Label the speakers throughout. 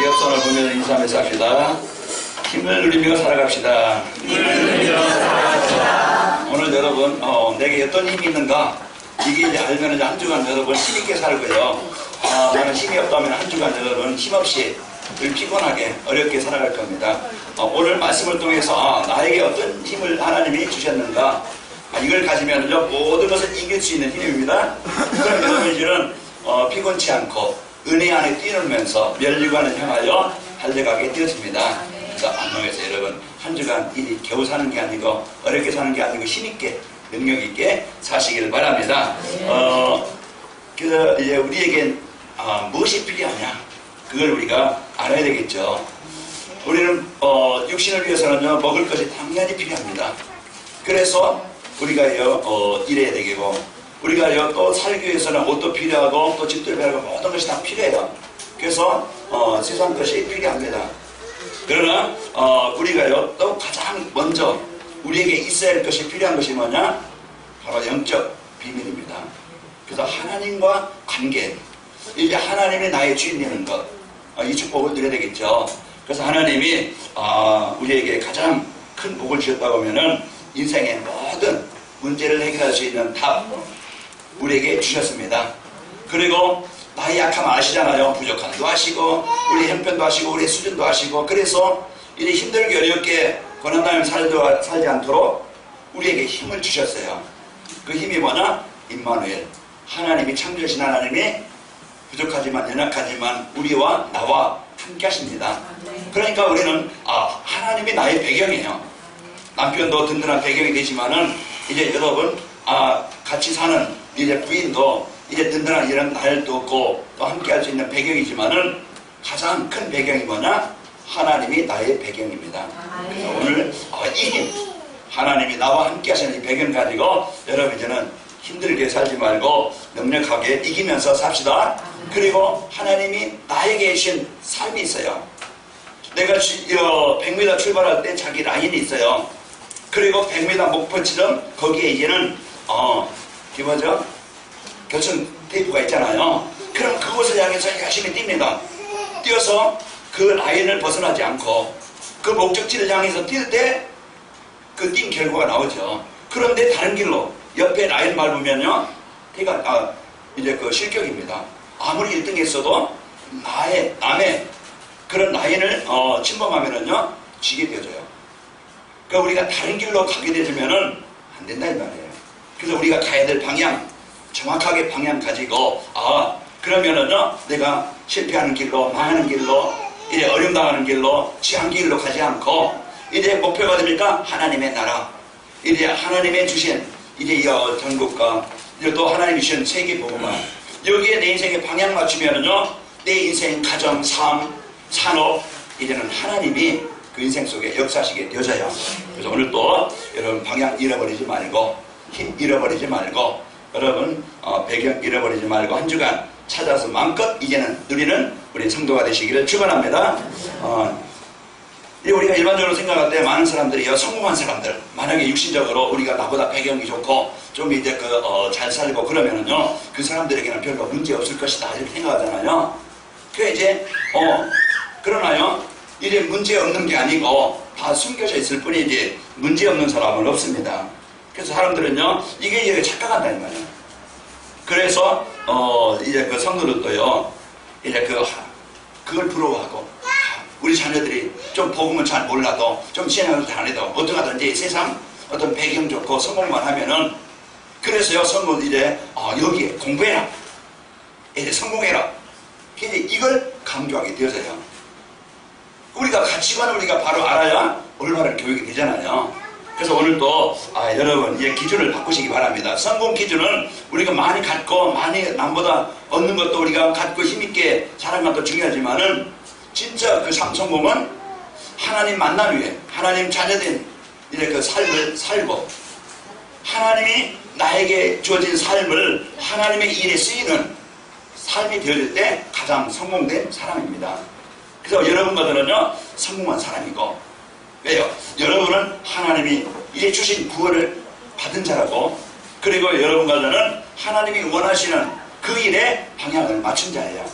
Speaker 1: 옆손을 보며 인사하면서 합시다. 힘을 누리며 살아갑시다. 오늘 여러분 내게 어떤 힘이 있는가 이게 이제 알면 이제 한 주간 여러분 힘있게 살고요. 나는 힘이 없다면 한 주간 여러분 힘없이 늘 피곤하게 어렵게 살아갈 겁니다. 오늘 말씀을 통해서 나에게 어떤 힘을 하나님이 주셨는가 이걸 가지면요 모든 것을 이길 수 있는 힘입니다. 그럼 여러분 이제는 피곤치 않고 은혜 안에 뛰놀면서 멸류관을 향하여 달려가게 되었습니다. 그래서 안동에서 여러분 한 주간 일이 겨우 사는 게 아니고 어렵게 사는 게 아니고 힘있게 능력있게 사시기를 바랍니다. 그래서 이제 우리에겐 무엇이 필요하냐 그걸 우리가 알아야 되겠죠. 우리는 육신을 위해서는요 먹을 것이 당연히 필요합니다. 그래서 우리가 일해야 되겠고 우리가 또 살기 위해서는 옷도 필요하고 또 집도 필요하고 모든 것이 다 필요해요. 그래서 세상 것이 필요합니다. 그러나 우리가 또 가장 먼저 우리에게 있어야 할 것이 필요한 것이 뭐냐? 바로 영적 비밀입니다. 그래서 하나님과 관계, 이제 하나님이 나의 주인 되는 것, 이 축복을 누려야 되겠죠. 그래서 하나님이 우리에게 가장 큰 복을 주셨다고 하면은 인생의 모든 문제를 해결할 수 있는 답 우리에게 주셨습니다. 그리고 나의 약함 아시잖아요. 부족함도 아시고 우리 형편도 아시고 우리 수준도 아시고 그래서 이제 힘들게 어렵게 고난당하며 살지 않도록 우리에게 힘을 주셨어요. 그 힘이 뭐냐? 임마누엘, 하나님이 창조하신 하나님이 부족하지만 연약하지만 우리와 나와 함께 하십니다. 그러니까 우리는 하나님이 나의 배경이에요. 남편도 든든한 배경이 되지만은 이제 여러분 같이 사는 이제 부인도 이제 든든한 이런 날도 없고 또 함께 할 수 있는 배경이지만은 가장 큰 배경이 뭐냐? 하나님이 나의 배경입니다. 그래서 오늘 이 힘, 하나님이 나와 함께 하시는 이 배경 가지고 여러분 이제는 힘들게 살지 말고 능력하게 이기면서 삽시다. 그리고 하나님이 나에게 주신 삶이 있어요. 내가 100m 출발할 때 자기 라인이 있어요. 그리고 100m 목표처럼 거기에 이제는 뭐죠? 교천 테이프가 있잖아요. 그럼 그곳을 향해서 열심히 뜁니다. 뛰어서 그 라인을 벗어나지 않고 그 목적지를 향해서 뛸 때 그 뛴 결과가 나오죠. 그런데 다른 길로 옆에 라인 밟으면요 이제 그 실격입니다. 아무리 1등 했어도 남의 그런 라인을 침범하면은요 지게 되어져요. 그러니까 우리가 다른 길로 가게 되면은 안 된다 이 말이에요. 그래서 우리가 가야 될 방향 정확하게 방향 가지고 그러면은요 내가 실패하는 길로 망하는 길로 이제 어려움당하는 길로 지한 길로 가지 않고 이제 목표가 됩니까? 하나님의 나라 이제 하나님의 주신 이제 전국과 이제 또 하나님이 주신 세계 복음화 여기에 내 인생의 방향 맞추면은요 내 인생 가정 삶 산업 이제는 하나님이 그 인생 속에 역사하시게 되어져요. 그래서 오늘 또 여러분 방향 잃어버리지 말고 힘 잃어버리지 말고 여러분 배경 잃어버리지 말고 한 주간 찾아서 마음껏 이제는 누리는 우리 성도가 되시기를 축원합니다. 우리가 일반적으로 생각할 때 많은 사람들이 성공한 사람들 만약에 육신적으로 우리가 나보다 배경이 좋고 좀 이제 잘 살고 그러면은요 그 사람들에게는 별로 문제 없을 것이다 이렇게 생각하잖아요. 그래 이제 그러나요 이제 문제 없는 게 아니고 다 숨겨져 있을 뿐이지 문제 없는 사람은 없습니다. 그래서 사람들은요 이게 착각한다는 말이에요. 그래서 이제 그 성도들도요 이제 그걸 부러워하고 우리 자녀들이 좀 복음은 잘 몰라도 좀 신앙을 잘 안 해도 어떡하든지 세상 어떤 배경 좋고 성공만 하면은 그래서요 성도 이제 여기에 공부해라 이제 성공해라 이제 이걸 강조하게 되어서요 우리가 가치관을 우리가 바로 알아야 올바른 교육이 되잖아요. 그래서 오늘도 여러분 이제 기준을 바꾸시기 바랍니다. 성공 기준은 우리가 많이 갖고 많이 남보다 얻는 것도 우리가 갖고 힘있게 자란 것도 중요하지만은 진짜 그 성공은 하나님 만남 위에 하나님 자녀된 이제 그 삶을 살고 하나님이 나에게 주어진 삶을 하나님의 일에 쓰이는 삶이 되어질 때 가장 성공된 사람입니다. 그래서 여러분과들은요 성공한 사람이고 왜요? 여러분은 하나님이 이제 주신 구원을 받은 자라고 그리고 여러분과들은 하나님이 원하시는 그 일에 방향을 맞춘 자예요.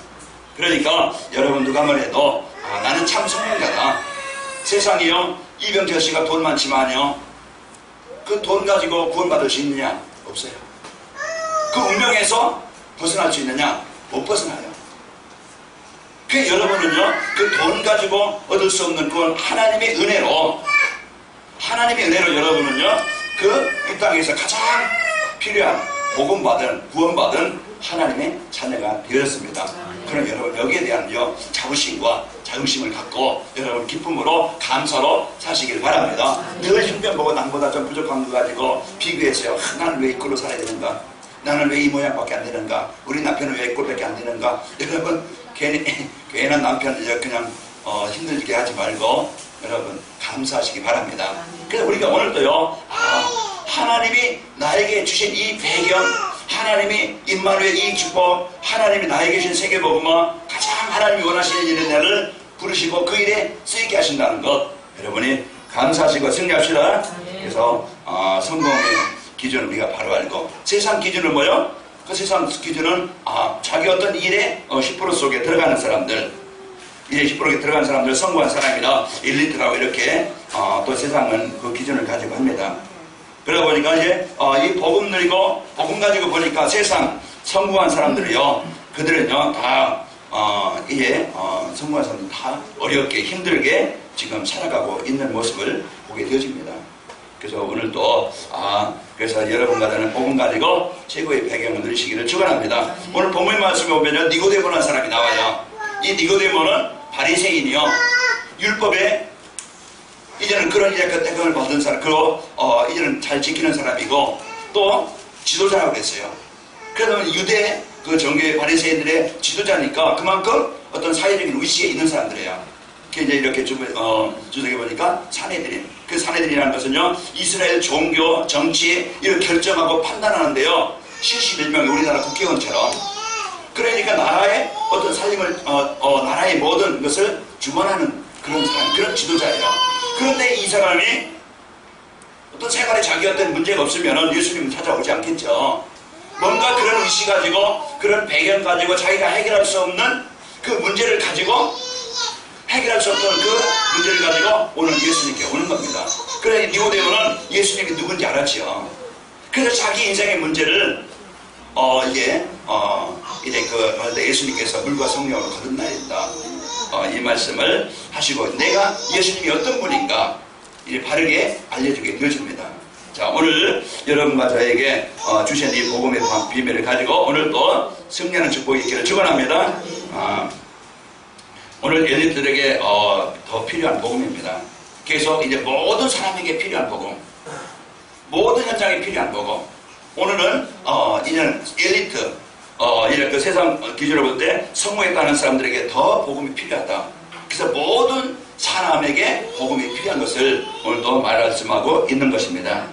Speaker 1: 그러니까 여러분 누가 뭐래도 나는 참 성공자다. 세상이요, 이병철 씨가 돈 많지만요, 그 돈 가지고 구원받을 수 있느냐? 없어요. 그 운명에서 벗어날 수 있느냐? 못 벗어나요. 그 여러분은요, 그 돈 가지고 얻을 수 없는 그건 하나님의 은혜로 여러분은요, 그 이 땅에서 가장 필요한 복음받은, 구원받은 하나님의 자녀가 되었습니다. 그럼 여러분 여기에 대한 자부심과 자긍심을 갖고 여러분 기쁨으로 감사로 사시길 바랍니다. 늘 형편보고 남보다 좀 부족한 거 가지고 비교해서요, 나는 왜 이 꼴로 살아야 되는가? 나는 왜 이 모양밖에 안 되는가? 우리 남편은 왜 이 꼴밖에 안 되는가? 여러분 괜한 남편을 그냥 힘들게 하지 말고 여러분 감사하시기 바랍니다. 그래서 우리가 오늘도요, 하나님이 나에게 주신 이 배경, 하나님이 임마누엘 이 축복, 하나님이 나에게 주신 세계복음화, 가장 하나님이 원하시는 일을 부르시고 그 일에 쓰이게 하신다는 것, 여러분이 감사하시고 승리합시다. 그래서 성공의 기준을 우리가 바로 알고, 세상 기준은 뭐요? 그 세상 기준은 자기 어떤 일에 10% 속에 들어가는 사람들, 일에 10%에 들어가는 사람들 성공한 사람이다, 엘리트라고 이렇게 또 세상은 그 기준을 가지고 합니다. 그러다 보니까 이제 이 복음 누리고 복음 가지고 보니까 세상 성공한 사람들이요, 그들은요 다 이게 성공한 사람들 다 어렵게 힘들게 지금 살아가고 있는 모습을 보게 되어집니다. 그래서 오늘도 그래서 여러분과는 복음 가지고 최고의 배경을 누리시기를 축원합니다. 오늘 본문 말씀에 보면 니고데모라는 사람이 나와요. 이 니고데모는 바리새인이요, 율법에 이제는 그런 이제 그 대금을 받은 사람, 그리고 이제는 잘 지키는 사람이고 또 지도자라고 그랬어요. 그러면 유대 그 정교의 바리새인들의 지도자니까 그만큼 어떤 사회적인 위치에 있는 사람들이에요. 이제 이렇게 주석해 보니까 사내들인, 그 사내들이라는 것은요, 이스라엘 종교, 정치 이런 결정하고 판단하는데요, 71명의 우리나라 국회의원처럼, 그러니까 나라의 어떤 살림을 나라의 모든 것을 주관하는 그런 사람, 그런 지도자예요. 그런데 이 사람이 어떤 생활에 자기 어떤 문제가 없으면 예수님은 찾아오지 않겠죠. 뭔가 그런 의식 가지고, 그런 배경 가지고 자기가 해결할 수 없는 그 문제를 가지고, 해결할 수 없던 그 문제를 가지고 오늘 예수님께 오는 겁니다. 그래 니고데모는 예수님이 누군지 알았지요. 그래서 자기 인생의 문제를 이제 예수님께서 물과 성령으로 거듭나야 된다, 이 말씀을 하시고, 내가 예수님이 어떤 분인가 이제 바르게 알려주게 되어집니다. 자, 오늘 여러분과 저에게 주신 이 복음의 비밀을 가지고 오늘 또 승리하는 축복이 있기를 축원합니다. 오늘 엘리트들에게 더 필요한 복음입니다. 계속 이제 모든 사람에게 필요한 복음, 모든 현장에 필요한 복음. 오늘은 이제는 엘리트, 이런 그 세상 기준으로 볼 때 성공했다는 사람들에게 더 복음이 필요하다. 그래서 모든 사람에게 복음이 필요한 것을 오늘도 말씀하고 있는 것입니다.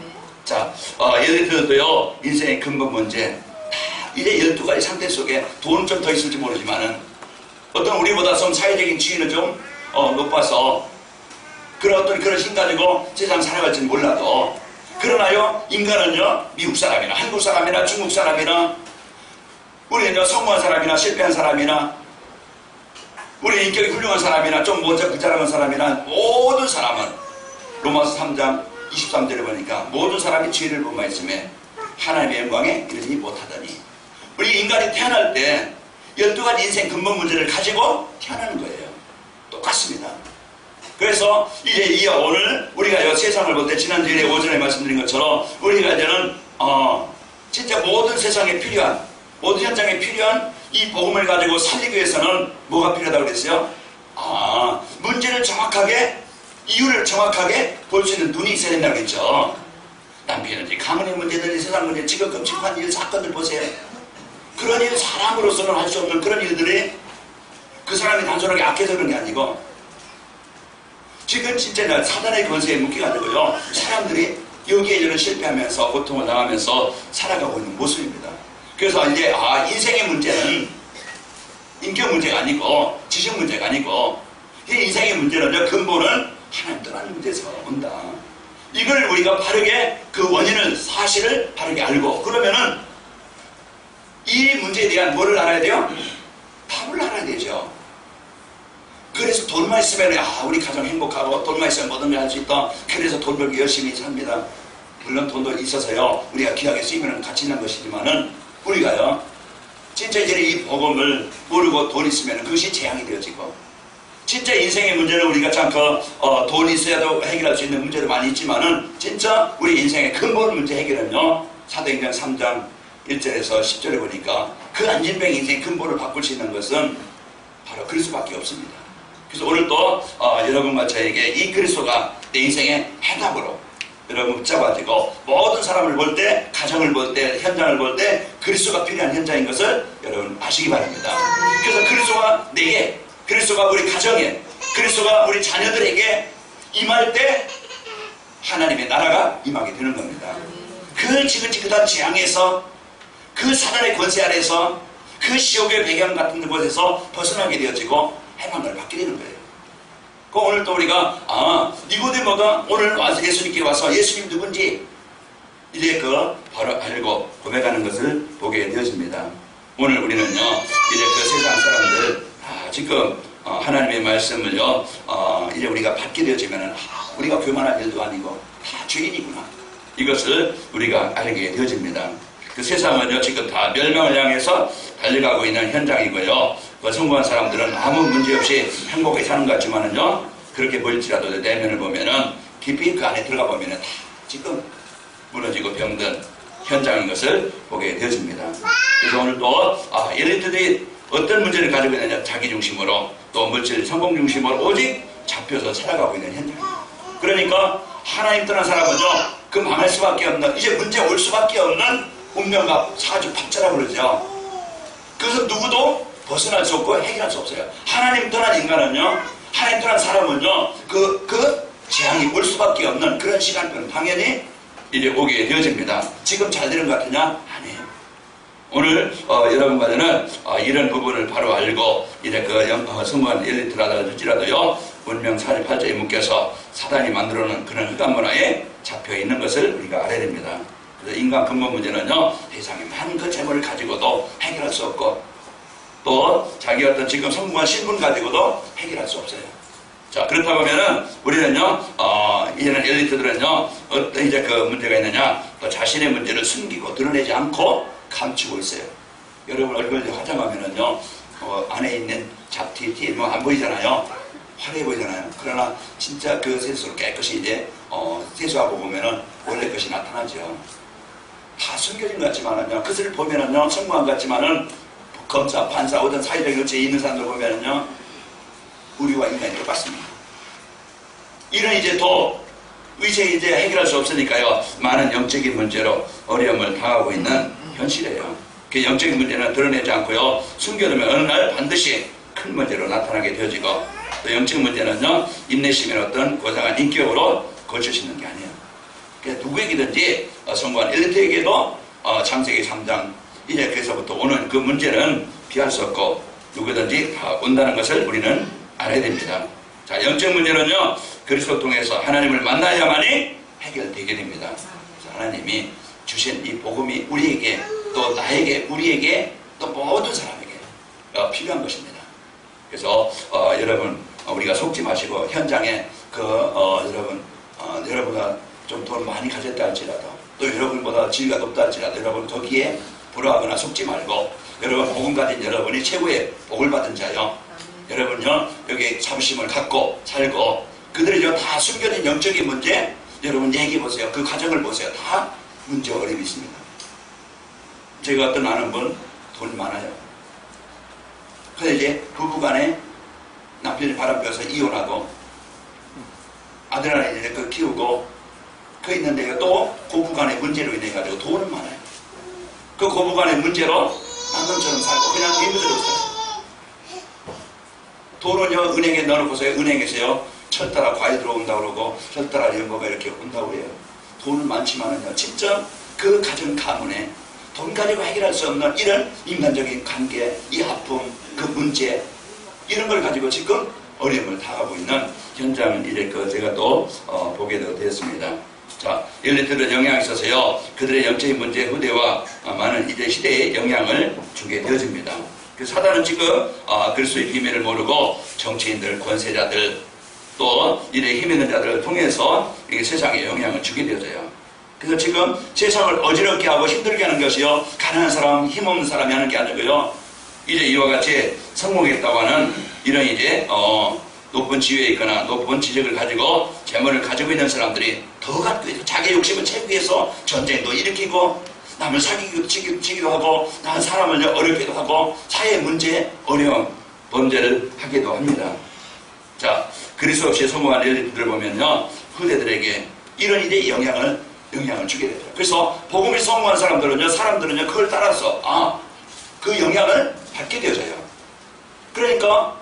Speaker 1: 자, 엘리트들도요, 인생의 근본 문제, 이제 12가지 상태 속에 돈은 좀 더 있을지 모르지만은 어떤 우리보다 좀 사회적인 지위는 좀 높아서 그런 힘 가지고 세상 살아갈지는 몰라도, 그러나요, 인간은요, 미국 사람이나 한국 사람이나 중국 사람이나 우리는 성공한 사람이나 실패한 사람이나 우리 인격이 훌륭한 사람이나 좀 먼저 부자라는 사람이나 모든 사람은 로마서 3장 23절에 보니까 모든 사람이 죄를 범하였음에 하나님의 영광에 이르지 못하더니, 우리 인간이 태어날 때 12가지 인생 근본 문제를 가지고 태어나는 거예요. 똑같습니다. 그래서 이제 오늘 우리가 세상을 볼 때 지난주에 오전에 말씀드린 것처럼 우리가 이제는 진짜 모든 세상에 필요한, 모든 현장에 필요한 이 복음을 가지고 살리기 위해서는 뭐가 필요하다고 그랬어요? 문제를 정확하게, 이유를 정확하게 볼 수 있는 눈이 있어야 된다고 했죠. 남편이든지 가문의 문제든지 세상 문제, 지금 끔찍한 일, 사건들 보세요. 그런 일, 사람으로서는 할 수 없는 그런 일들이 그 사람이 단순하게 악해서 그런 게 아니고, 지금 진짜 사단의 권세에 묶여가지고요, 사람들이 여기에 이제는 실패하면서 고통을 당하면서 살아가고 있는 모습입니다. 그래서 이제 인생의 문제는 인격 문제가 아니고 지식 문제가 아니고, 이 인생의 문제는 근본은 하나님 떠나는 문제에서 온다. 이걸 우리가 바르게 그 원인을, 사실을 바르게 알고, 그러면은 이 문제에 대한 뭐를 알아야 돼요? 답을 알아야 되죠. 그래서 돈만 있으면 우리 가정 행복하고 돈만 있으면 뭐든지 할 수 있다. 그래서 돈 벌기 열심히 삽니다. 물론 돈도 있어서요 우리가 귀하게 쓰이면 가치 있는 것이지만은 우리가요 진짜 이제 이 복음을 모르고 돈 있으면 그것이 재앙이 되어지고 진짜 인생의 문제는 우리가 참 돈 있어야도 해결할 수 있는 문제도 많이 있지만은 진짜 우리 인생의 근본 문제 해결은요 사도행전 3장 1절에서 10절에 보니까 그 안진병 인생의 근본을 바꿀 수 있는 것은 바로 그리스도밖에 없습니다. 그래서 오늘 또 여러분과 저에게 이 그리스도가 내 인생의 해답으로 여러분 붙잡아지고 모든 사람을 볼 때, 가정을 볼 때, 현장을 볼 때 그리스도가 필요한 현장인 것을 여러분 아시기 바랍니다. 그래서 그리스도가 내게, 그리스도가 우리 가정에, 그리스도가 우리 자녀들에게 임할 때 하나님의 나라가 임하게 되는 겁니다. 그 지긋지긋한 재앙에서, 그 사단의 권세 아래서, 그 지옥의 배경 같은 곳에서 벗어나게 되어지고 해방을 받게 되는 거예요. 오늘 또 우리가 니고데모가 오늘 와서 예수님께 와서 예수님 누군지 이제 바로 알고 고백하는 것을 보게 되어집니다. 오늘 우리는요 이제 그 세상 사람들 지금 하나님의 말씀을요 이제 우리가 받게 되어지면은 우리가 교만할 일도 아니고 다 죄인이구나 이것을 우리가 알게 되어집니다. 그 세상은요 지금 다 멸망을 향해서 달려가고 있는 현장이고요. 성공한 사람들은 아무 문제 없이 행복하게 사는 것 같지만은요 그렇게 보일지라도 내면을 보면은 깊이 그 안에 들어가 보면은 다 지금 무너지고 병든 현장인 것을 보게 되어집니다. 그래서 오늘 또 엘리트들이 어떤 문제를 가지고 있느냐 자기 중심으로 또 물질 성공 중심으로 오직 잡혀서 살아가고 있는 현장입니다. 그러니까 하나님 떠난 사람은요 그 망할 수밖에 없는 이제 문제 올 수밖에 없는 운명과 사주팔자라고 그러죠. 그래서 누구도 벗어날 수 없고 해결할 수 없어요. 하나님 떠난 인간은요 하나님 떠난 사람은요 그 재앙이 올 수밖에 없는 그런 시간표는 당연히 이제 오게 되어집니다. 지금 잘 되는 것 같으냐? 아니에요. 오늘 여러분과는 이런 부분을 바로 알고 이제 성공한 엘리트라든지라도요 운명 사주팔자에 묶여서 사단이 만들어놓은 그런 흑암 문화에 잡혀 있는 것을 우리가 알아야 됩니다. 그래서 인간 근본 문제는요 세상에 많은 그 재물을 가지고도 해결할 수 없고 또 자기 어떤 지금 성공한 신분 가지고도 해결할 수 없어요. 자 그렇다 보면은 우리는요 이제는 엘리트들은요 어떤 이제 그 문제가 있느냐 자신의 문제를 숨기고 드러내지 않고 감추고 있어요. 여러분 얼굴 화장하면은요 안에 있는 잡티 티 뭐 안 보이잖아요. 화려해 보이잖아요. 그러나 진짜 그 세수로 깨끗이 이제 세수하고 보면은 원래 것이 나타나죠. 다 숨겨진 것 같지만은요 그것을 보면은요 성공한 것 같지만은 검사, 판사, 어떤 사회적 일체에 있는 사람들 보면은요 우리와 인간이 똑같습니다. 이런 이제 또 이제 해결할 수 없으니까요 많은 영적인 문제로 어려움을 당하고 있는 현실이에요. 그 영적인 문제는 드러내지 않고요 숨겨두면 어느 날 반드시 큰 문제로 나타나게 되어지고 또 영적 문제는요 인내심의 어떤 고상한 인격으로 고칠 수 있는 게 아니에요. 그러니까 누구에게든지 성공한 엘리트에게도 창세기 3장 이제 그래서부터 오는 그 문제는 피할 수 없고 누구든지 다 온다는 것을 우리는 알아야 됩니다. 자, 영적 문제는요 그리스도 통해서 하나님을 만나야만이 해결되게 됩니다. 그래서 하나님이 주신 이 복음이 우리에게 또 나에게 우리에게 또 모든 사람에게 필요한 것입니다. 그래서 여러분 우리가 속지 마시고 현장에 여러분가 좀 돈 많이 가졌다 할지라도 또 여러분보다 지위가 높다 할지라도 여러분 거기에 불화하거나 속지 말고 여러분 복음 가진 여러분이 최고의 복을 받은 자요. 여러분요 여기 자부심을 갖고 살고 그들이요 다 숨겨진 영적인 문제 여러분 얘기해 보세요. 그 가정을 보세요. 다 문제 어려움이 있습니다. 제가 어떤 아는 분 돈 많아요. 그래서 이제 부부간에 남편이 바람 펴서 이혼하고 아들 하나 이제 그 키우고 그 있는데 또 고부간의 문제로 인해 가지고 돈은 많아요. 그 고부간의 문제로 남편처럼 살고 그냥 의무대로 살아요. 돈은요 은행에 넣어놓고서요 은행에서요 철따라 과일 들어온다고 그러고 철따라 연고가 이렇게 온다고 해요. 돈은 많지만은요 진짜 그 가정 가문에 돈 가지고 해결할 수 없는 이런 인간적인 관계, 이 아픔, 그 문제 이런 걸 가지고 지금 어려움을 당하고 있는 현장을 이제 제가 또 보게 되었습니다. 자, 엘리트들은 영향이 있어서요 그들의 영적인 문제 후대와 많은 이제 시대에 영향을 주게 되어집니다. 그 사단은 지금 그리스도의 비밀을 모르고 정치인들, 권세자들 또 이래 힘 있는 자들을 통해서 이게 세상에 영향을 주게 되어져요. 그래서 지금 세상을 어지럽게 하고 힘들게 하는 것이요, 가난한 사람, 힘없는 사람이 하는 게 아니고요, 이제 이와 같이 성공했다고 하는 이런 이제 높은 지위에 있거나 높은 지적을 가지고 재물을 가지고 있는 사람들이 더 갖고 있어. 자기 욕심을 채우기 위해서 전쟁도 일으키고 남을 사기치기도 하고 다른 사람을 어렵게도 하고 사회 문제에 어려운 범죄를 하기도 합니다. 자, 그리스도 없이 성공한 엘리트들을 보면요, 후대들에게 이런 일에 영향을 주게 되죠. 그래서 복음이 성공한 사람들은요 그걸 따라서 그 영향을 받게 되어져요. 그러니까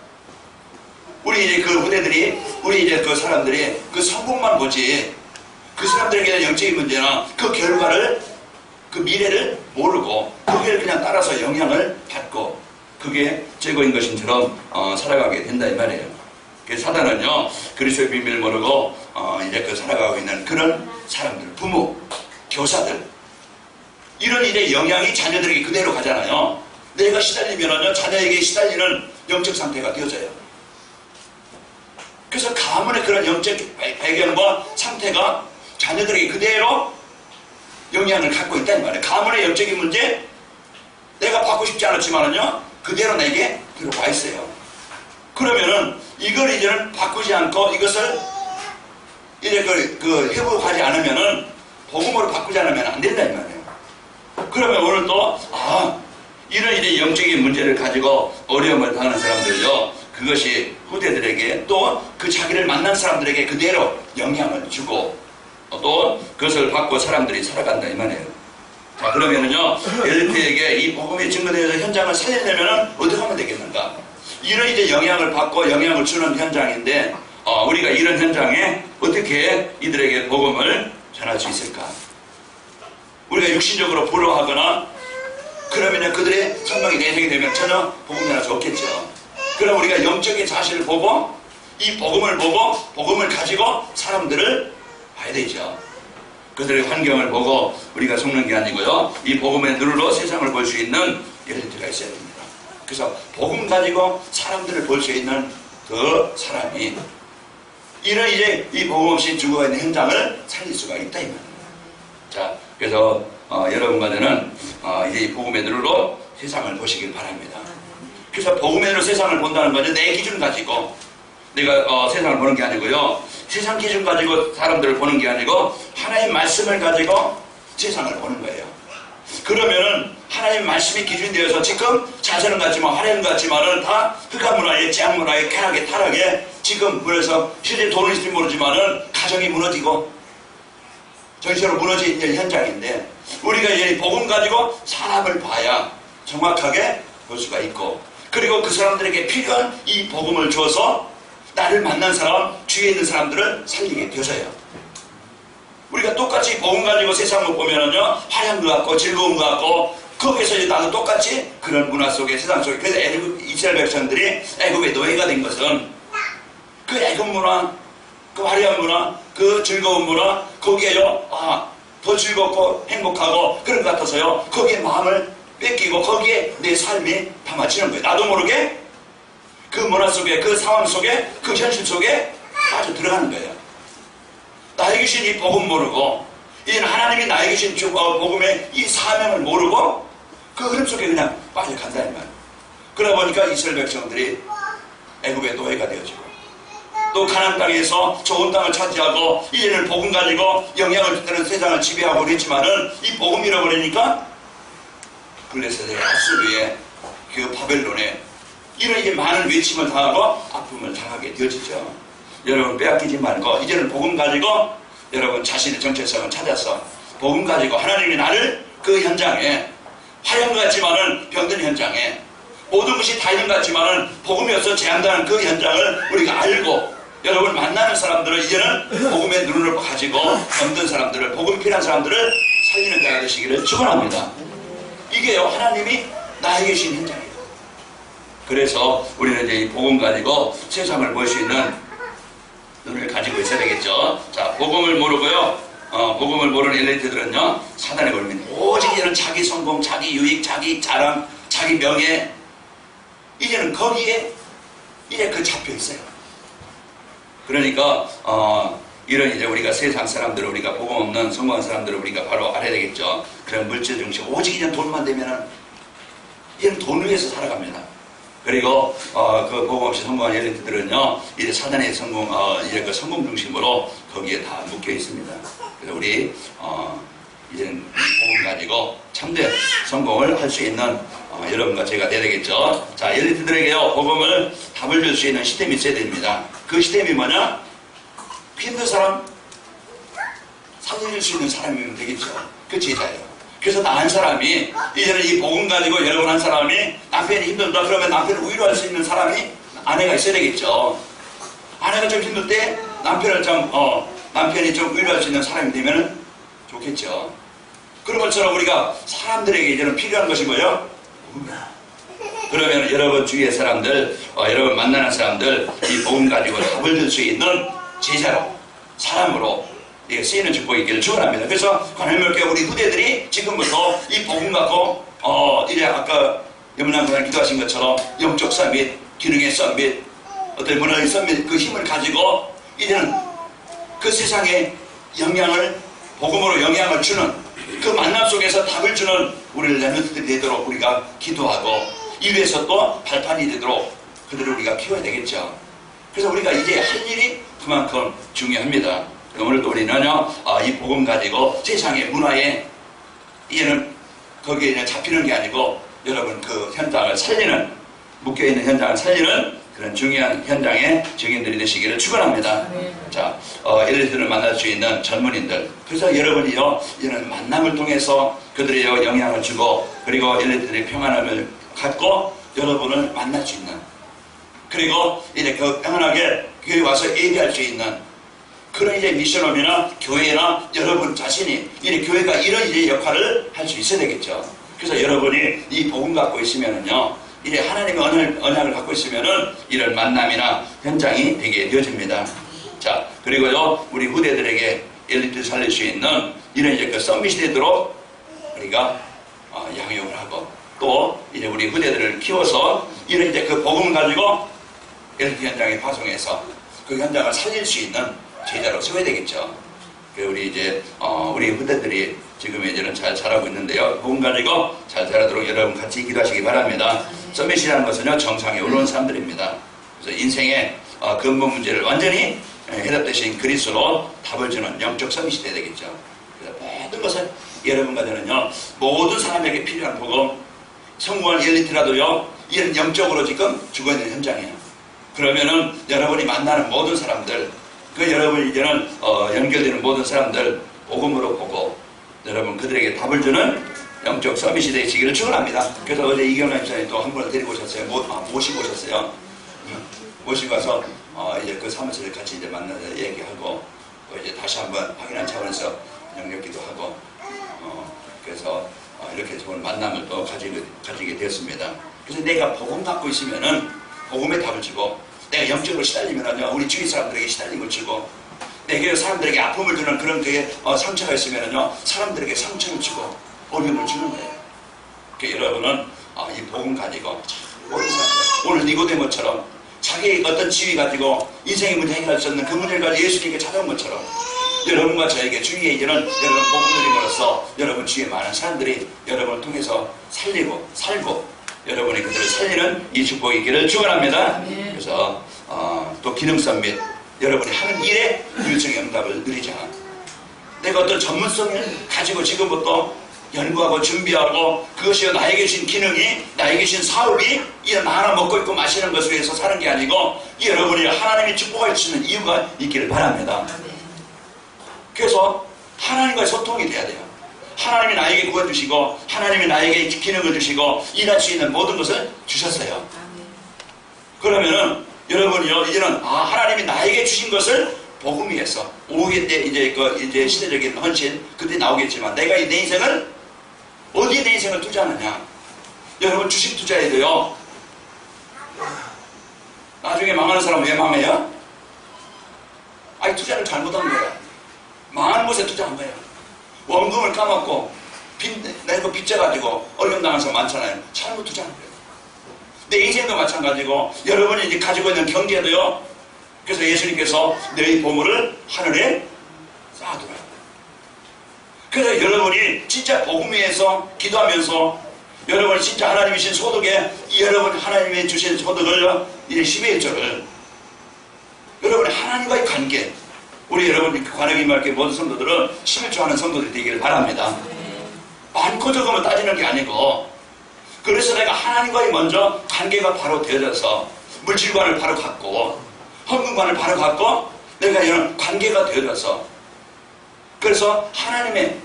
Speaker 1: 우리 이제 그 후대들이, 우리 이제 그 사람들이 그 성공만 보지 그 사람들에게는 영적인 문제나 그 결과를, 그 미래를 모르고 그걸 그냥 따라서 영향을 받고 그게 최고인 것인처럼 살아가게 된다 이 말이에요. 그래서 사단은요, 그리스도의 비밀을 모르고 이제 그 살아가고 있는 그런 사람들, 부모, 교사들, 이런 일에 영향이 자녀들에게 그대로 가잖아요. 내가 시달리면은요, 자녀에게 시달리는 영적 상태가 되어져요. 그래서 가문의 그런 영적 배경과 상태가 자녀들에게 그대로 영향을 갖고 있다는 말이에요. 가문의 영적인 문제, 내가 받고 싶지 않았지만은요, 그대로 내게 들어와 있어요. 그러면은 이걸 이제는 바꾸지 않고 이것을 이제 회복하지 않으면은, 복음으로 바꾸지 않으면 안 된다 이 말이에요. 그러면 오늘 또 이런 이제 영적인 문제를 가지고 어려움을 당하는 사람들요, 그것이 후대들에게 또 그 자기를 만난 사람들에게 그대로 영향을 주고 또 그것을 받고 사람들이 살아간다 이 말이에요. 자, 그러면은요, 엘리트에게 이 복음이 증거되어서 현장을 살리려면은 어떻게 하면 되겠는가? 이런 이제 영향을 받고 영향을 주는 현장인데 우리가 이런 현장에 어떻게 이들에게 복음을 전할 수 있을까? 우리가 육신적으로 불허하거나 그러면 그들의 성령이 내생이 되면 전혀 복음 전할 수 없겠죠. 그럼 우리가 영적인 사실을 보고 이 복음을 보고 복음을 가지고 사람들을 봐야 되죠. 그들의 환경을 보고 우리가 속는 게 아니고요, 이 복음의 눈으로 세상을 볼 수 있는 엘리트가 있어야 됩니다. 그래서 복음 가지고 사람들을 볼 수 있는 그 사람이 이런 이제 이 복음 없이 죽어가 있는 현장을 살릴 수가 있다 이 말입니다. 자, 그래서 여러분과 저는 이제 이 복음의 눈으로 세상을 보시길 바랍니다. 그래서 복음의 눈으로 세상을 본다는 것은 내 기준 가지고 내가 세상을 보는 게 아니고요, 세상 기준 가지고 사람들을 보는 게 아니고 하나님의 말씀을 가지고 세상을 보는 거예요. 그러면은 하나님의 말씀이 기준이 되어서 지금 자세는 같지만 화려는 같지만은 다 흑암 문화에, 재앙 문화에, 쾌락에, 타락에 지금 그래서 실제 돈은 있을지 모르지만은 가정이 무너지고 전체로 무너져 있는 현장인데, 우리가 이제 복음 가지고 사람을 봐야 정확하게 볼 수가 있고, 그리고 그 사람들에게 필요한 이 복음을 줘서 나를 만난 사람, 주위에 있는 사람들을 살리게 되어져요. 우리가 똑같이 복음 가지고 세상을 보면은요, 화려한 것 같고 즐거운 것 같고, 거기에서 나도 똑같이 그런 문화 속에, 세상 속에, 그래서 이스라엘 백성들이 애굽의 노예가 된 것은 그 애굽 문화, 그 화려한 문화, 그 즐거운 문화, 거기에요, 더 즐겁고 행복하고 그런 것 같아서요, 거기에 마음을 뺏기고 거기에 내 삶이 담아지는 거예요. 나도 모르게 그 문화 속에, 그 상황 속에, 그 현실 속에 빠져 들어가는 거예요. 나에게 주신 이 복음 모르고, 이제는 하나님이 나에게 주신 복음의 이 사명을 모르고 그 흐름 속에 그냥 빠져간다는 말이에요. 그러다 보니까 이스라엘 백성들이 애굽의 노예가 되어지고, 또 가나안 땅에서 좋은 땅을 차지하고 이제는 복음 가지고 영향을 주는 세상을 지배하고 그랬지만은 이 복음 잃어버리니까 블레셋의 아수르의 그 바벨론에 이런 이제 많은 외침을 당하고 아픔을 당하게 되어지죠. 여러분 빼앗기지 말고 이제는 복음 가지고 여러분 자신의 정체성을 찾아서 복음 가지고 하나님이 나를 그 현장에, 화려한 것 같지만은 병든 현장에, 모든 것이 다 있는 것 같지만은 복음이 없어 재앙당하는 그 현장을 우리가 알고, 여러분 만나는 사람들은 이제는 복음의 눈을 가지고 병든 사람들을, 복음 필요한 사람들을 살리는 자가 되시기를 축원합니다. 이게요, 하나님이 나에게 주신 현장이에요. 그래서 우리는 이제 이 복음 가지고 세상을 볼 수 있는 눈을 가지고 있어야 되겠죠. 자, 복음을 모르고요, 복음을 모르는 엘리트들은요, 사단에 걸립니다. 오직 이런 자기 성공, 자기 유익, 자기 자랑, 자기 명예, 이제는 거기에 이제 그 잡혀 있어요. 그러니까 이런 이제 우리가 세상 사람들을 우리가 복음 없는 성공한 사람들을 우리가 바로 알아야 되겠죠. 그런 물질 중심 오직 이제 돈만 되면은 이제는 돈을 위해서 살아갑니다. 그리고 그 복음 없이 성공한 엘리트들은요 이제 사단의 성공 이제 그 성공 중심으로 거기에 다 묶여 있습니다. 그래서 우리 이제는 복음 가지고 참된 성공을 할 수 있는 여러분과 제가 돼야 되겠죠. 자, 엘리트들에게요 복음을 답을 줄 수 있는 시스템이 있어야 됩니다. 그 시스템이 뭐냐? 힘든 사람 살려줄 수 있는 사람이면 되겠죠. 그 제자예요. 그래서 나 한 사람이 이제는 이 복음 가지고 여러분 한 사람이 남편이 힘들다 그러면 남편을 위로할 수 있는 사람이 아내가 있어야 되겠죠. 아내가 좀 힘들 때 남편을 남편이 좀 위로할 수 있는 사람이 되면 좋겠죠. 그런 것처럼 우리가 사람들에게 이제는 필요한 것이 뭐예요? 그러면 여러분 주위의 사람들, 여러분 만나는 사람들 이 복음 가지고 답을 줄 수 있는 제자로, 사람으로 쓰이는 축복이 있기를 축원합니다. 그래서 관할묘교회 우리 후대들이 지금부터 이 복음 갖고 이제 아까 염남군을 기도하신 것처럼 영적 썸밋, 기능의 썸밋, 어떤 문화의 썸밋 그 힘을 가지고 이제는 그 세상에 복음으로 영향을 주는 그 만남 속에서 답을 주는 우리 렘넌트들이 되도록 우리가 기도하고 이 위에서 또 발판이 되도록 그들을 우리가 키워야 되겠죠. 그래서 우리가 이제 할 일이 그만큼 중요합니다. 오늘 또 우리는요 이 복음 가지고 세상의 문화에 이제는 거기에 그냥 잡히는 게 아니고 여러분 그 현장을 살리는 묶여있는 현장을 살리는 그런 중요한 현장의 증인들이 되시기를 축원합니다. 자, 엘리트를 만날 수 있는 젊은이들. 그래서 여러분이요 이런 만남을 통해서 그들의 영향을 주고 그리고 엘리트들의 평안함을 갖고 여러분을 만날 수 있는 그리고 이제 그 평안하게 교회 와서 예배할 수 있는 그런 이제 미션홈이나 교회나 여러분 자신이 이제 교회가 이런 이제 역할을 할 수 있어야 되겠죠. 그래서 여러분이 이 복음 갖고 있으면은요 이제 하나님의 언약을 갖고 있으면은 이런 만남이나 현장이 되게 되어집니다. 자, 그리고요 우리 후대들에게 엘리트 살릴 수 있는 이런 이제 그 썸밋이 되도록 우리가 양육을 하고 또 이제 우리 후대들을 키워서 이런 이제 그 복음을 가지고 엘리트 현장에 파송해서 그 현장을 살릴 수 있는 제자로 세워야 되겠죠. 우리 이제 우리 후대들이 지금 이제는 잘 자라고 있는데요. 복음 가지고 잘 자라도록 여러분 같이 기도하시기 바랍니다. 서밋이라는 것은요 정상에 올라온 사람들입니다. 그래서 인생의 근본 문제를 완전히 해답되신 그리스도로 답을 주는 영적 서밋이 돼야 되겠죠. 그래서 모든 것을 여러분 가지고는요 모든 사람에게 필요한 복음 성공한 엘리트라도요 이런 영적으로 지금 죽어있는 현장이에요. 그러면은 여러분이 만나는 모든 사람들 그 여러분 이제는 연결되는 모든 사람들 복음으로 보고 여러분 그들에게 답을 주는 영적 서밋이 되시기를 축원합니다. 그래서 어제 이경남 집사님 또 한 분을 데리고 오셨어요. 모시고 오셨어요. 모시고 와서 이제 그 사무실을 같이 이제 만나서 얘기하고 이제 다시 한번 확인한 차원에서 영역기도 하고 그래서 이렇게 좋은 만남을 또 가지게 되었습니다. 그래서 내가 복음 갖고 있으면은 복음에 답을 주고 내가 영적으로 시달리면은요 우리 주위 사람들에게 시달림을 주고 내게 사람들에게 아픔을 주는 그런 그게 상처가 있으면은요 사람들에게 상처를 주고 어려움을 주는 거예요. 그러니까 여러분은 이 복음 가지고 모든 사람들 오늘 니고데모처럼 자기의 어떤 지위 가지고 인생의 문제 해결할 수 없는 그 문제를 가지고 예수님께 찾아온 것처럼 여러분과 저에게 주위에 이제는 여러분 복음 누림으로써 여러분 주위에 많은 사람들이 여러분을 통해서 살리고 살고 여러분이 그들을 살리는 이 축복이 있기를 축원합니다. 그래서 또 기능성 및 여러분이 하는 일에 일정의 응답을 누리자. 내가 어떤 전문성을 가지고 지금부터 연구하고 준비하고 그것이 나에게 주신 기능이 나에게 주신 사업이 이런 하나 먹고 있고 마시는 것을 위해서 사는 게 아니고 여러분이 하나님이 축복할 수 있는 이유가 있기를 바랍니다. 그래서 하나님과의 소통이 돼야 돼요. 하나님이 나에게 구원주시고 하나님이 나에게 기능을 주시고 일할 수 있는 모든 것을 주셨어요. 그러면은 여러분이요 이제는 하나님이 나에게 주신 것을 복음 위해서 오후에 때 이제 시대적인 헌신 그때 나오겠지만 내가 내 인생을 어디에 내 인생을 투자하느냐. 여러분 주식 투자해야 돼요. 나중에 망하는 사람은 왜 망해요? 아니 투자를 잘못한 거예요. 망하는 곳에 투자한 거예요. 원금을 까먹고 내고 빚져가지고 어려움 당한 사람 많잖아요. 잘못 투자한 거예요. 내 인생도 마찬가지고 여러분이 이제 가지고 있는 경제도요. 그래서 예수님께서 너희 보물을 하늘에 쌓아두라. 그래서 여러분이 진짜 복음 위에서 기도하면서 여러분이 진짜 하나님이 주신 소득에 여러분 하나님이 주신 소득을 이 11조를 여러분이 하나님과의 관계 우리 여러분 관역이 말게 모든 성도들은 11조 하는 성도들이 되기를 바랍니다. 많고 적으면 따지는 게 아니고 그래서 내가 하나님과의 먼저 관계가 바로 되어져서 물질관을 바로 갖고 헌금관을 바로 갖고 내가 이런 관계가 되어져서 그래서 하나님의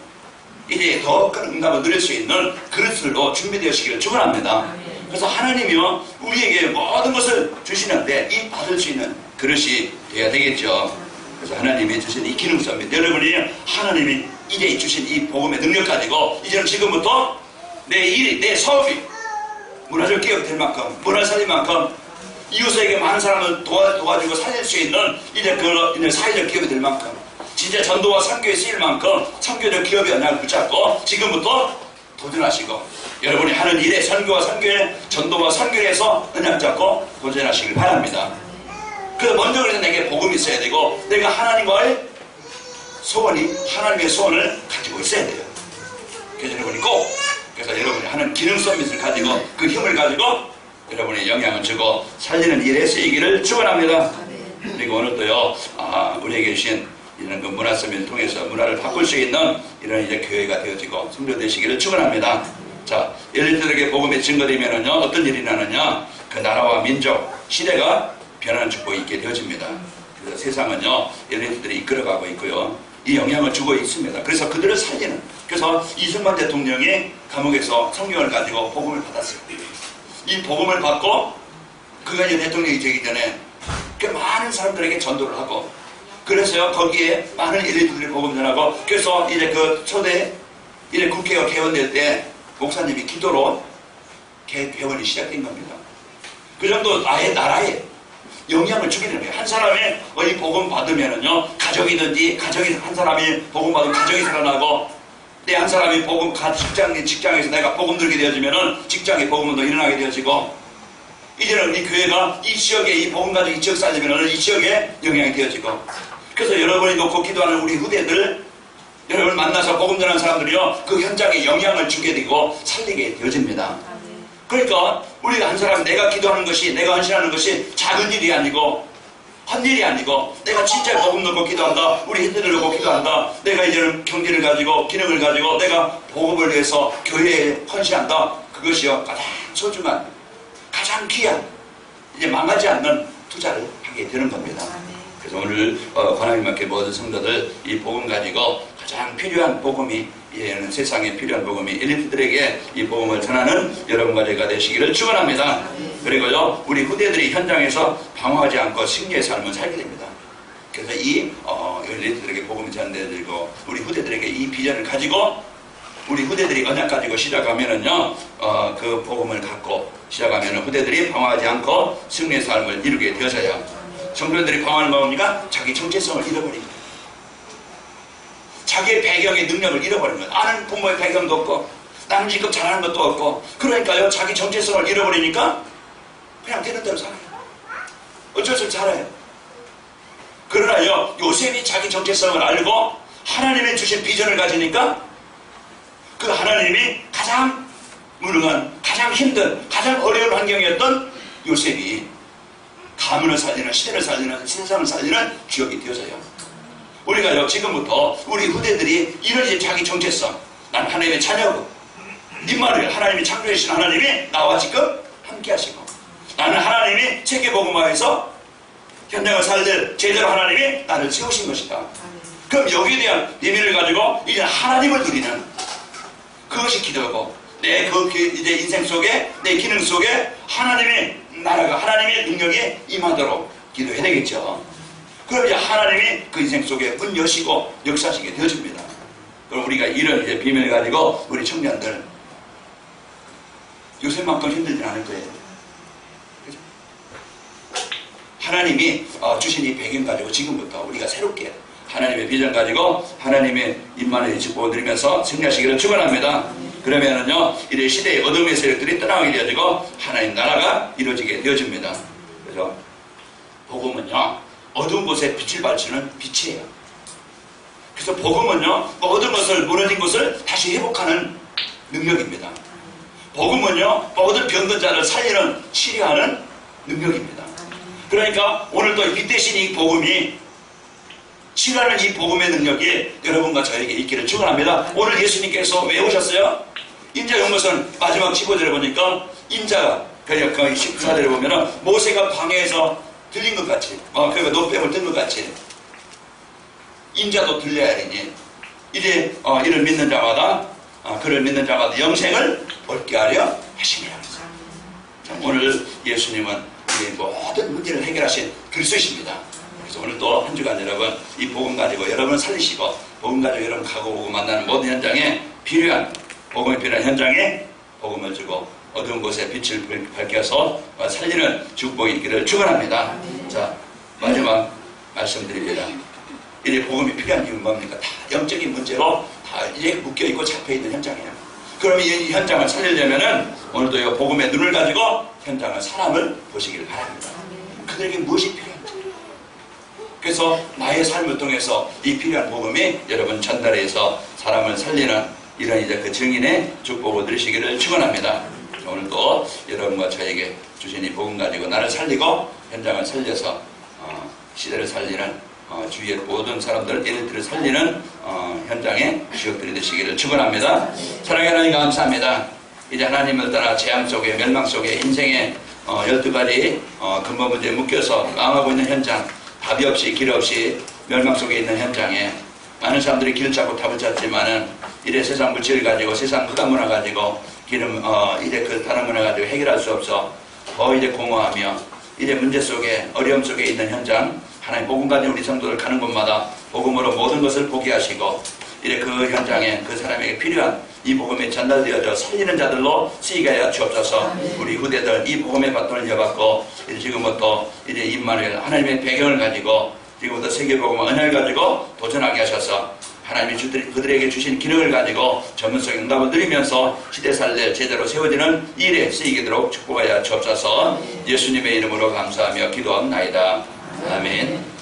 Speaker 1: 이제 더 큰 응답을 누릴 수 있는 그릇들로 준비되시기를 축원합니다. 그래서 하나님이요 우리에게 모든 것을 주시는데 이 받을 수 있는 그릇이 되어야 되겠죠. 그래서 하나님이 주신 이 기능성입니다. 여러분이 하나님이 이제 주신 이 복음의 능력 가지고 이제는 지금부터 내 일이 내 사업이 문화적 기업이 될 만큼 문화를 살릴 만큼 이웃에게 많은 사람을 도와주고 살릴 수 있는 이제 그 사회적 기업이 될 만큼 진짜 전도와 선교에 쓰일 만큼 선교적 기업의 언약을 붙잡고 지금부터 도전하시고 여러분이 하는 일에 선교와 선교에 전도와 선교에서 언약 잡고 도전하시길 바랍니다. 그래서 먼저 그래서 내게 복음이 있어야 되고 내가 하나님과의 소원이 하나님의 소원을 가지고 있어야 돼요. 그래서 여러분이 꼭 그래서 여러분이 하는 기능 서밋을 가지고 그 힘을 가지고 여러분이 영향을 주고 살리는 일에 쓰이기를 축원합니다. 그리고 오늘도요 우리에게 주신 이런 그 문화 서밋을 통해서 문화를 바꿀 수 있는 이런 이제 교회가 되어지고 성도 되시기를 축원합니다. 자, 엘리트들에게 복음이 증거되면은요 어떤 일이 나느냐 그 나라와 민족 시대가 변화를 주고 있게 되어집니다. 그래서 세상은요 엘리트들이 이끌어가고 있고요 이 영향을 주고 있습니다. 그래서 그들을 살리는 그래서 이승만 대통령이 감옥에서 성경을 가지고 복음을 받았어요. 이 복음을 받고 그가 이제 대통령이 되기 전에 그 많은 사람들에게 전도를 하고 그래서요 거기에 많은 엘리트들이 복음 전하고 그래서 이제 그 초대 이제 국회가 개원될 때 목사님이 기도로 개원이 시작된 겁니다. 그 정도 아예 나라에 영향을 주게 되는 거예요. 한 사람이 이 복음 받으면은요 가족이든지 가족이 한 사람이 복음 받으면 가족이 살아나고 내 한 사람이 복음 직장에서 내가 복음 들게 되어지면은 직장에 복음도 일어나게 되어지고 이제는 우리 교회가 이 지역에 이 복음 가지고 이 지역 살리면은 이 지역에 영향이 되어지고 그래서 여러분이 놓고 기도하는 우리 후대들 여러분 만나서 복음 전하는 사람들이요 그 현장에 영향을 주게 되고 살리게 되어집니다. 그러니까 우리가 한 사람 내가 기도하는 것이 내가 헌신하는 것이 작은 일이 아니고 헛일이 아니고 내가 진짜 복음 놓고 기도한다 우리 힘들을 놓고 기도한다 내가 이제는 경제를 가지고 기능을 가지고 내가 복음을 위해서 교회에 헌신한다 그것이요 가장 소중한 가장 귀한 이제 망하지 않는 투자를 하게 되는 겁니다. 그래서 오늘 권하님 맞게 모든 성도들 이 복음 가지고 가장 필요한 복음이 이제는 세상에 필요한 복음이 엘리트들에게 이 복음을 전하는 여러분과 제가 되시기를 축원합니다. 그리고요 우리 후대들이 현장에서 방황하지 않고 승리의 삶을 살게 됩니다. 그래서 이 엘리트들에게 복음을 전해드리고 우리 후대들에게 이 비전을 가지고 우리 후대들이 언약 가지고 시작하면은요 그 복음을 갖고 시작하면은 후대들이 방황하지 않고 승리의 삶을 이루게 되어져요. 청년들이 방황을 먹으니까 자기 정체성을 잃어버립니다. 자기의 배경의 능력을 잃어버린 거예요. 아는 부모의 배경도 없고 나는 지금 잘하는 것도 없고 그러니까요 자기 정체성을 잃어버리니까 그냥 되는 대로 살아요. 어쩔 수 없이 살아요. 그러나요 요셉이 자기 정체성을 알고 하나님의 주신 비전을 가지니까 그 하나님이 가장 무능한 가장 힘든 가장 어려운 환경이었던 요셉이 가문을 살리는 시대를 살리는 세상을 살리는 주역이 되어져요. 우리가요 지금부터 우리 후대들이 이런 이제 자기 정체성 난 하나님의 자녀고 님말을 하나님이 창조해주신 하나님이 나와 지금 함께 하시고 나는 하나님이 세계복음화에서 현장을 살릴 제대로 하나님이 나를 세우신 것이다. 그럼 여기에 대한 예민을 가지고 이제 하나님을 누리는 그것이 기도고 내 그 이제 인생 속에 내 기능 속에 하나님의 나라가 하나님의 능력이 임하도록 기도해야 되겠죠. 그럼 이제 하나님이 그 인생 속에 문 여시고 역사하시게 되어집니다. 그럼 우리가 이런 이제 비밀을 가지고 우리 청년들 요새만큼 힘들진 않을 거예요. 그죠? 하나님이 주신 이 배경 가지고 지금부터 우리가 새롭게 하나님의 비전 가지고 하나님의 임만을 축복을 드리면서 승리하시기를 축원합니다. 그러면은요, 이래 시대의 어둠의 세력들이 떠나게 되어지고 하나님 나라가 이루어지게 되어집니다. 그래서 복음은요, 어두운 곳에 빛을 발치는 빛이에요. 그래서 복음은요, 어두운 것을, 무너진 것을 다시 회복하는 능력입니다. 복음은요, 모든 병든 자를 살리는, 치료하는 능력입니다. 그러니까 오늘 또 빛 대신 이 복음이, 치료하는 이 복음의 능력이 여러분과 저에게 있기를 축원합니다. 오늘 예수님께서 왜 오셨어요? 인자 연못은 마지막 15절에 보니까 인자가, 그러니까 14절에 보면은 모세가 광야에서 들린 것 같이, 그러니까 노뱀을 든 것 같이 인자도 들려야 하니 이래 이를 믿는 자마다 그를 믿는 자마다 영생을 얻게 하려 하시니라. 오늘 예수님은 이 모든 문제를 해결하신 그리스도이십니다. 그래서 오늘 또 한 주간 여러분 이 복음 가지고 여러분을 살리시고 복음 가지고 여러분 가고 오고 만나는 모든 현장에 필요한 복음이 필요한 현장에 복음을 주고 어두운 곳에 빛을 밝혀서 살리는 축복이 있기를 축원합니다. 자, 마지막 말씀드립니다. 이래 복음이 필요한 이유는 뭡니까? 다 영적인 문제로 다 이래 묶여있고 잡혀있는 현장이에요. 그러면 이 현장을 살리려면은 오늘도 이 복음의 눈을 가지고 현장을 사람을 보시기를 바랍니다. 그들에게 무엇이 필요한지. 그래서 나의 삶을 통해서 이 필요한 복음이 여러분 전달해서 사람을 살리는 이런 이제 그 증인의 축복을 누리시기를 축원합니다. 오늘도 여러분과 저에게 주신 이 복음 가지고 나를 살리고 현장을 살려서 시대를 살리는 주위의 모든 사람들, 엘리트를 살리는 현장의 주역들이 되시기를 축원합니다. 사랑의 하나님 감사합니다. 이제 하나님을 따라 재앙 속에 멸망 속에 인생의 12가지 근본 문제에 묶여서 망하고 있는 현장, 답이 없이 길 없이 멸망 속에 있는 현장에 많은 사람들이 길을 찾고 답을 찾지만은 이래 세상 물질을 가지고 세상 흑암 문화 가지고 길은 이래 그 다른 문화 가지고 해결할 수 없어 이래 공허하며 이래 문제 속에 어려움 속에 있는 현장, 하나님 복음 가진 우리 성도들 가는 곳마다 복음으로 모든 것을 보게 하시고 이래 그 현장에 그 사람에게 필요한 이 복음이 전달되어져 살리는 자들로 쓰이게 하여 주옵소서. 우리 후대들 이 복음의 바톤을 이어받고 이제 지금부터 이제 임마누엘 하나님의 배경을 가지고 지금부터 세계복음의 은혜를 가지고 도전하게 하셔서 하나님이 그들에게 주신 기능을 가지고 전문성 응답을 누리면서 시대 살릴 제대로 세워지는 일에 쓰이게 되도록 축복하여 주옵소서. 예수님의 이름으로 감사하며 기도합나이다. 아멘.